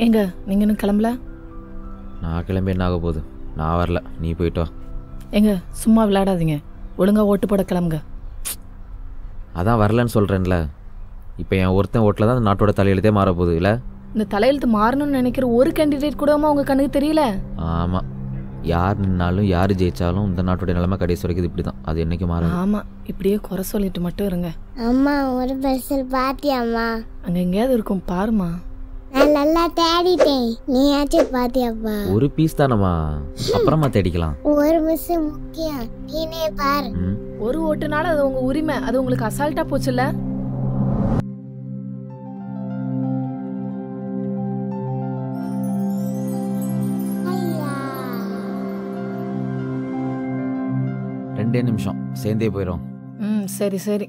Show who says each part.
Speaker 1: எங்க நீங்க இன்னும் கிளம்பல?
Speaker 2: நான் கிளம்பி என்ன ஆக போகுது? நான் வரல, நீ போயிட்டு வா.
Speaker 1: எங்க சும்மா விளையாடாதீங்க, ஒழுங்கா ஓட்டு போட கிளம்புங்க.
Speaker 2: அதான் வரலன்னு சொல்கிறேன்ல. இப்போ என் ஒருத்தன் ஓட்டில் தான் நாட்டோட தலையெழுத்தே மாற போகுது இல்லை?
Speaker 1: இந்த தலையெழுத்து மாறணும்னு நினைக்கிற ஒரு கேண்டிடேட் கூட உங்க கண்ணுக்கு தெரியல.
Speaker 2: ஆமாம், யார் நின்னாலும் யார் ஜெயிச்சாலும் இந்த நாட்டோட நிலைமை கடைசி வரைக்கும் இப்படி தான். அது என்னைக்கு மாறும்?
Speaker 1: ஆமா, இப்படியே குறை சொல்லிட்டு மட்டும் இருங்க.
Speaker 3: அம்மா ஒரு பர்சல் பாத்தியாம்மா?
Speaker 1: அங்க எங்கேயாவது இருக்கும் பாருமா.
Speaker 3: நான் நல்லா தேடிட்டேன், நீயாச்சும் பாத்தியாப்பா?
Speaker 2: ஒரு பீஸ் தானம்மா, அப்புறமா தேடிக்கலாம்.
Speaker 3: ஒரு மிஸ் முக்கியம், நீனே பாரு.
Speaker 1: ஒரு ஓட்டுனால அது உங்க உரிமை, அது உங்களுக்கு அசால்ட்டா போச்சுல்ல.
Speaker 2: ரெண்டே நிமிஷம் சேர்ந்தே போயிடும்.
Speaker 1: சரி சரி.